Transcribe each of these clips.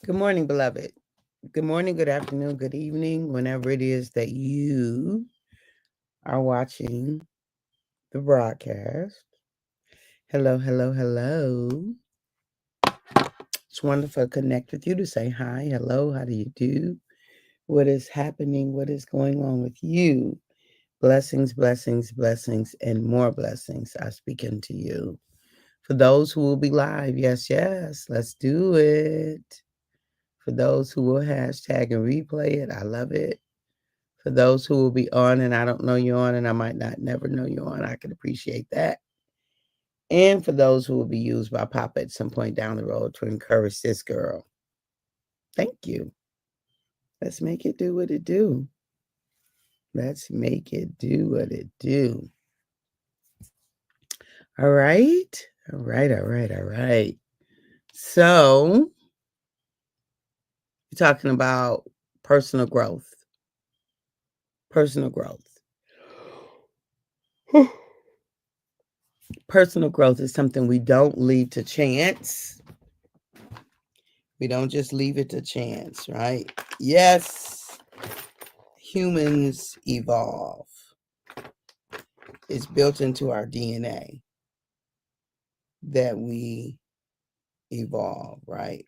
Good morning, beloved. Good morning, good afternoon, good evening, whenever it is that you are watching the broadcast. Hello, hello, hello. It's wonderful to connect with you to say hi, hello, how do you do? What is happening? What is going on with you? Blessings, blessings, blessings, and more blessings are speaking to you. For those who will be live, yes, yes, let's do it. For those who will hashtag and replay it, I love it. For those who will be on and I don't know you on and I might not never know you on, I can appreciate that. And for those who will be used by Papa at some point down the road to encourage this girl, thank you. Let's make it do what it do. Let's make it do what it do. All right. All right. All right. All right. So, we're talking about personal growth. Personal growth. Personal growth is something we don't leave to chance. We don't just leave it to chance, right? Yes, humans evolve. It's built into our DNA that we evolve, right?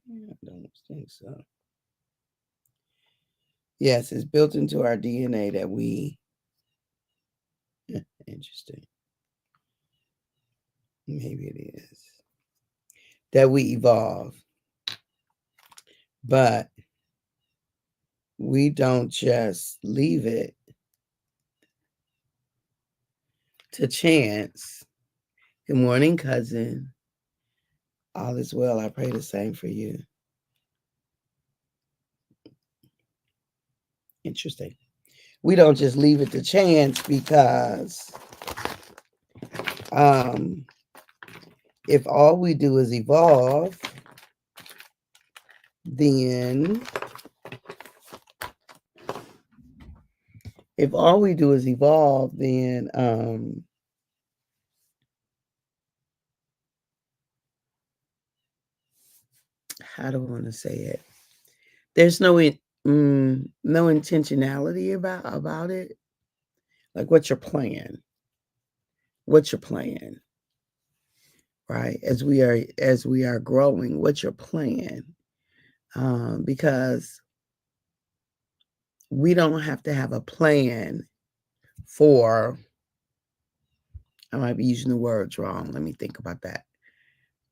I don't think so. Yes, it's built into our DNA that we, interesting. Maybe it is. That we evolve. But we don't just leave it to chance. Good morning, cousin. All is well. I pray the same for you. Interesting. We don't just leave it to chance because um, if all we do is evolve, then how do I want to say it? There's no intentionality about it. Like, what's your plan? What's your plan? Right? As we are growing, what's your plan? Because we don't have to have a plan for. I might be using the words wrong. Let me think about that.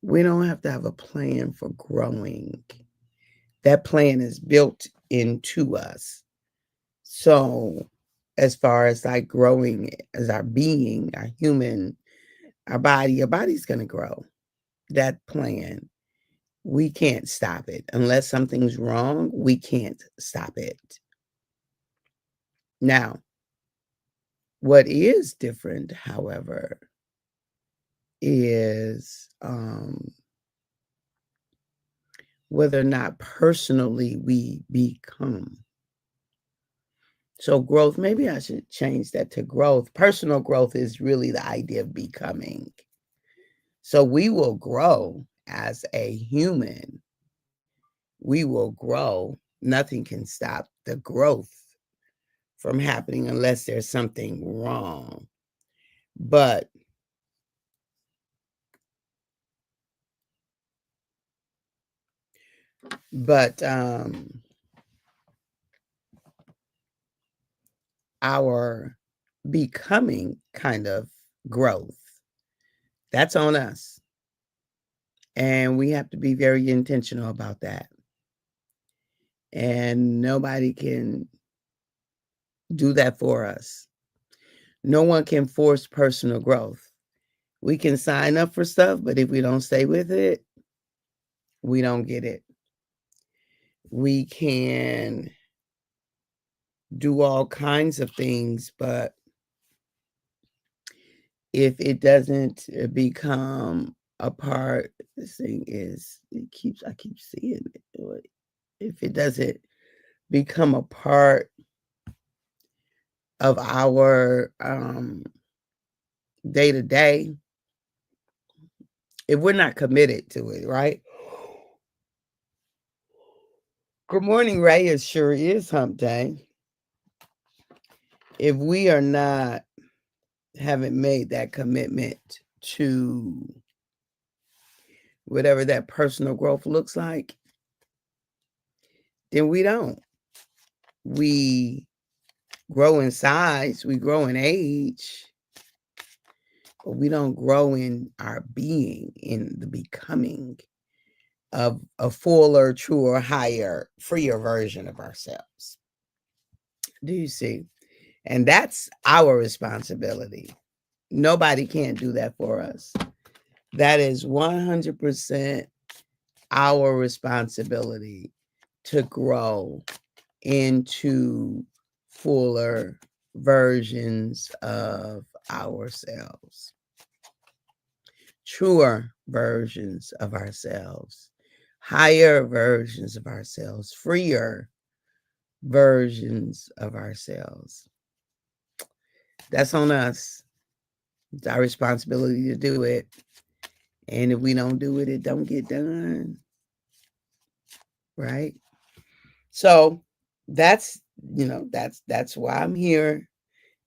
We don't have to have a plan for growing. That plan is built into us. So, as far as like growing as our being, our human, our body's going to grow. That plan, we can't stop it. Unless something's wrong, we can't stop it. Now, what is different, however, is whether or not personally we become. So, growth, maybe I should change that to growth. Personal growth is really the idea of becoming. So, we will grow as a human, we will grow. Nothing can stop the growth from happening unless there's something wrong. But but our becoming kind of growth, that's on us. And we have to be very intentional about that. And nobody can do that for us. No one can force personal growth. We can sign up for stuff, but if we don't stay with it, we don't get it. We can do all kinds of things, but if it doesn't become a part, this thing is, I keep seeing it. If it doesn't become a part of our day to day, if we're not committed to it, right? Good morning, Ray. It sure is hump day. If we are not, haven't made that commitment to whatever that personal growth looks like, then we don't. We grow in size, we grow in age, but we don't grow in our being, in the becoming of a fuller, truer, higher, freer version of ourselves. Do you see? And that's our responsibility. Nobody can't do that for us. That is 100% our responsibility to grow into fuller versions of ourselves, truer versions of ourselves, higher versions of ourselves, freer versions of ourselves. That's on us. It's our responsibility to do it. And if we don't do it, it don't get done. Right? So that's, that's why I'm here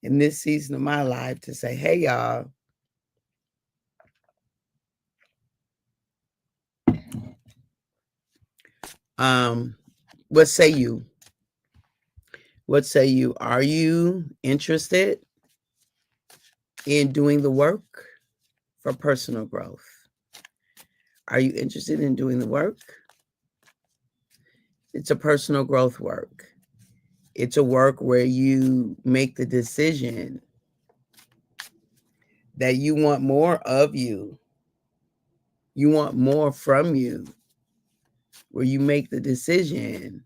in this season of my life to say, hey, y'all, what say you? What say you? Are you interested in doing the work for personal growth? Are you interested in doing the work? It's a personal growth work. It's a work where you make the decision that you want more of you. You want more from you. Where you make the decision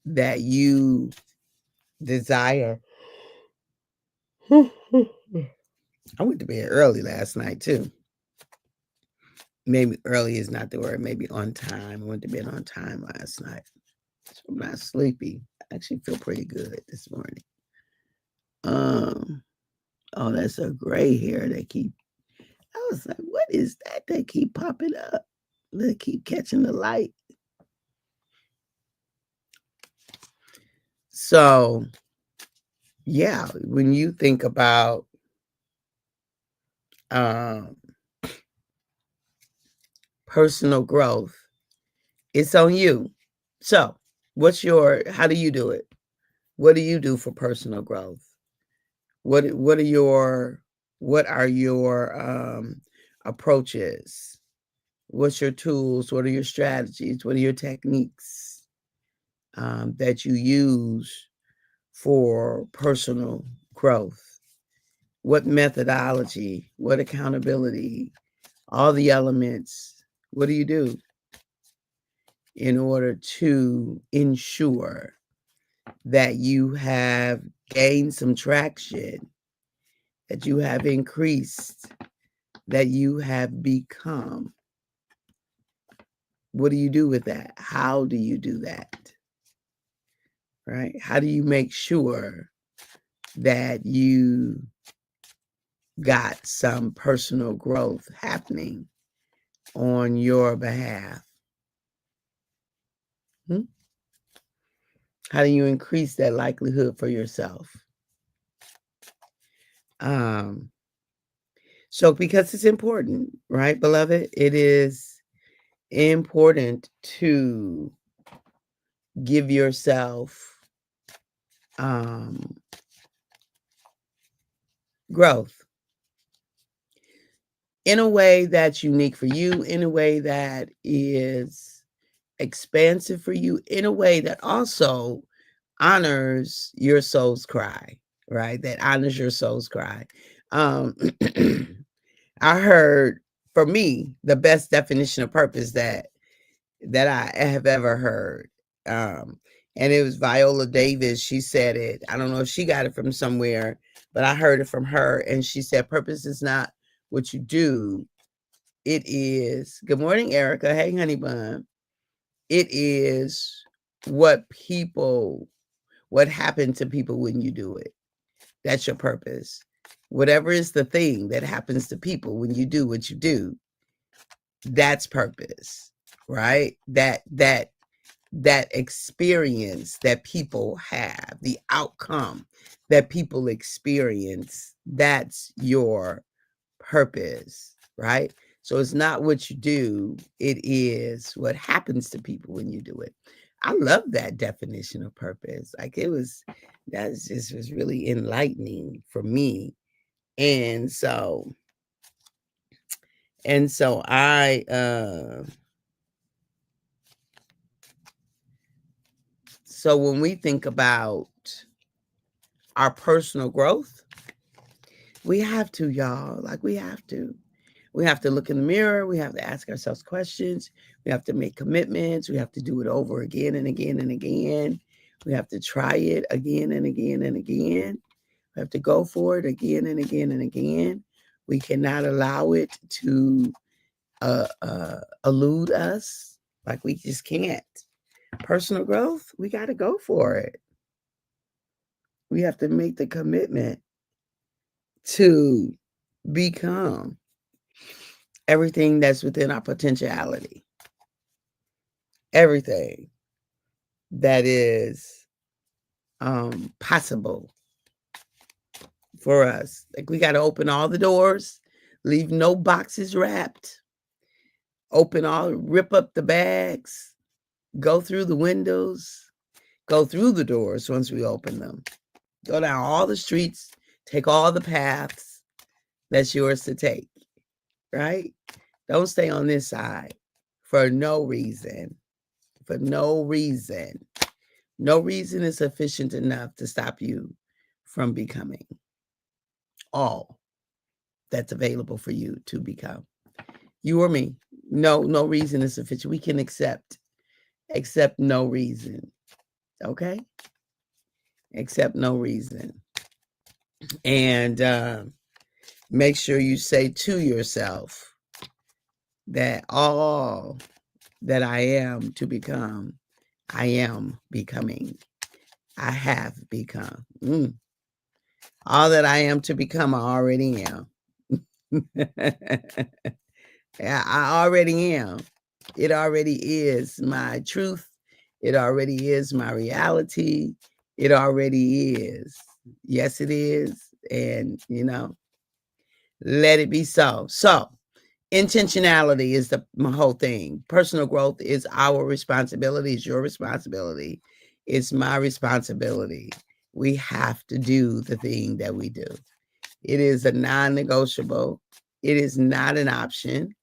that you desire. I went to bed early last night too. Maybe early is not the word. Maybe on time. I went to bed on time last night. So I'm not sleepy. I actually feel pretty good this morning. Oh, that's a gray hair that keep. I was like, what is that? They keep popping up. They keep catching the light. So, yeah, when you think about personal growth, it's on you. So, how do you do it? What do you do for personal growth? What are your approaches? What's your tools? What are your strategies? What are your techniques that you use for personal growth? What methodology? What accountability? All the elements. What do you do in order to ensure that you have gained some traction, that you have increased, that you have become? What do you do with that? How do you do that? Right? How do you make sure that you got some personal growth happening on your behalf? How do you increase that likelihood for yourself? So because it's important, right, beloved? It is important to give yourself growth in a way that's unique for you, in a way that is expansive for you, in a way that also honors your soul's cry, right? That honors your soul's cry. I heard, for me, the best definition of purpose that I have ever heard. And it was Viola Davis. She said it. I don't know if she got it from somewhere, but I heard it from her. And she said, purpose is not what you do. It is, good morning, Erica. Hey, honey bun. It is what happened to people when you do it. That's your purpose. Whatever is the thing that happens to people when you do what you do, That's purpose, right? That experience that people have, the outcome that people experience, that's your purpose, right? So it's not what you do, it is what happens to people when you do it. I love that definition of purpose. Like that just was really enlightening for me. And so I so when we think about our personal growth, we have to, y'all. Like we have to. We have to look in the mirror. We have to ask ourselves questions. We have to make commitments. We have to do it over again and again and again. We have to try it again and again and again. We have to go for it again and again and again. We cannot allow it to elude us. Like we just can't. Personal growth, we got to go for it. We have to make the commitment to become everything that's within our potentiality. Everything that is possible for us. Like we got to open all the doors, leave no boxes wrapped, rip up the bags, go through the windows, go through the doors once we open them, go down all the streets, take all the paths that's yours to take, right? Don't stay on this side for no reason. For no reason. No reason is sufficient enough to stop you from becoming all that's available for you to become. You or me. No reason is sufficient. We can accept no reason. Okay? Accept no reason. And make sure you say to yourself that all that I am to become, I am becoming. I have become. All that I am to become, I already am. Yeah, I already am. It already is my truth. It already is my reality. It already is. Yes, it is. And, let it be so. So, intentionality is my whole thing. Personal growth is our responsibility. It's your responsibility. It's my responsibility. We have to do the thing that we do. It is a non-negotiable. It is not an option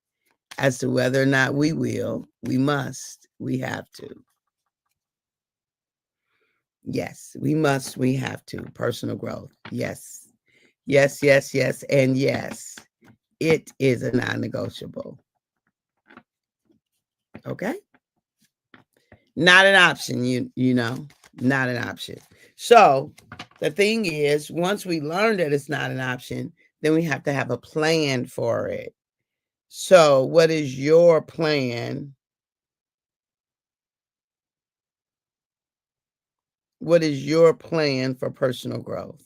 as to whether or not we will. We must. We have to. Yes, we must. We have to. Personal growth. Yes. Yes, yes, yes, and yes. It is a non-negotiable. Okay? Not an option, not an option. So the thing is, once we learn that it's not an option, then we have to have a plan for it. So what is your plan? What is your plan for personal growth?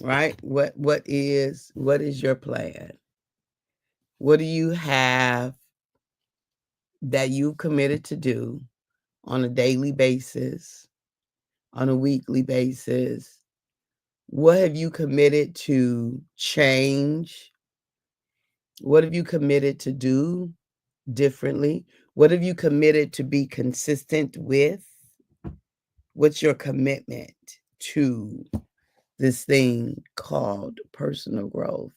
Right? What is your plan? What do you have that you committed to do on a daily basis, on a weekly basis? What have you committed to change? What have you committed to do differently? What have you committed to be consistent with? What's your commitment to this thing called personal growth?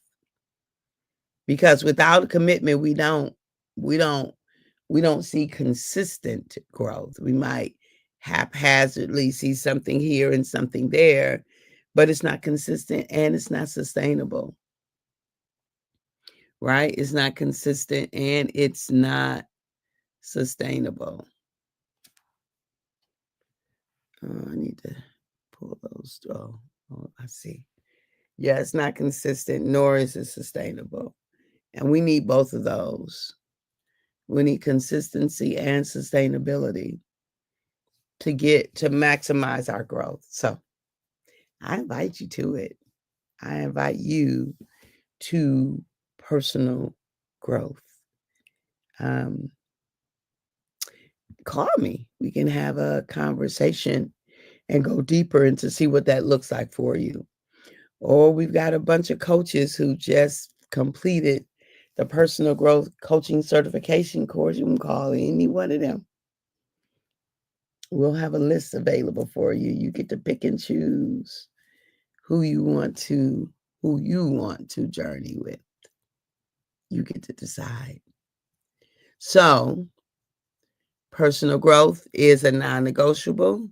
Because without a commitment, we don't see consistent growth. We might haphazardly see something here and something there, but it's not consistent and it's not sustainable. Right? It's not consistent and it's not sustainable. I need to pull those. Oh, I see. Yeah, it's not consistent, nor is it sustainable. And we need both of those. We need consistency and sustainability to maximize our growth. So I invite you to it. I invite you to personal growth. Call me. We can have a conversation and go deeper into see what that looks like for you. Or we've got a bunch of coaches who just completed the personal growth coaching certification course. You can call any one of them. We'll have a list available for you. You get to pick and choose who you want to journey with. You get to decide. So, personal growth is a non-negotiable,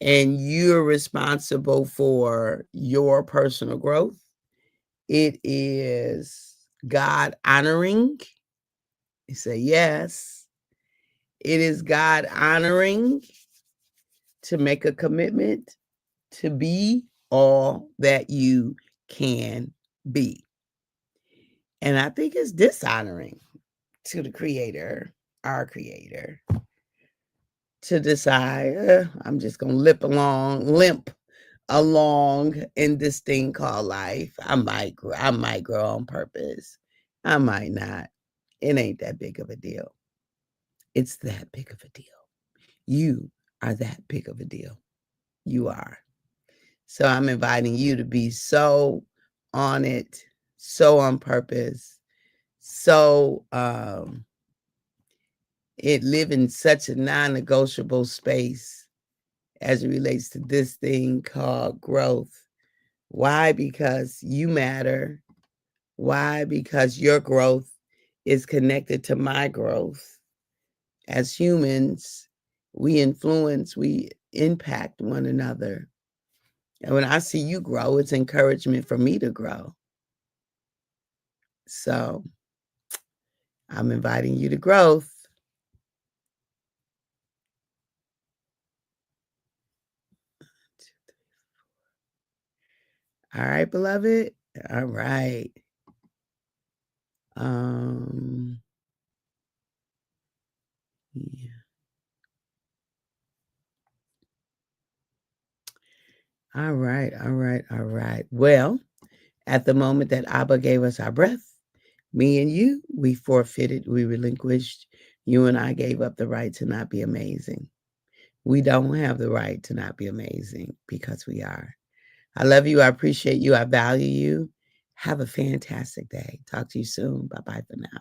and you're responsible for your personal growth. It is God honoring. You say yes. It is God honoring to make a commitment to be all that you can be. And I think it's dishonoring to the Creator, our Creator, to decide, I'm just going to limp along in this thing called life. I might grow on purpose. I might not. It ain't that big of a deal. It's that big of a deal. You are that big of a deal. You are. So I'm inviting you to be so on it, so on purpose, so it live in such a non-negotiable space as it relates to this thing called growth. Why? Because you matter. Why? Because your growth is connected to my growth. As humans, we influence, we impact one another. And when I see you grow, it's encouragement for me to grow. So I'm inviting you to growth. All right, beloved. All right. Yeah. All right, all right, all right. Well, at the moment that Abba gave us our breath, me and you, we forfeited, we relinquished. You and I gave up the right to not be amazing. We don't have the right to not be amazing because we are. I love you. I appreciate you. I value you. Have a fantastic day. Talk to you soon. Bye-bye for now.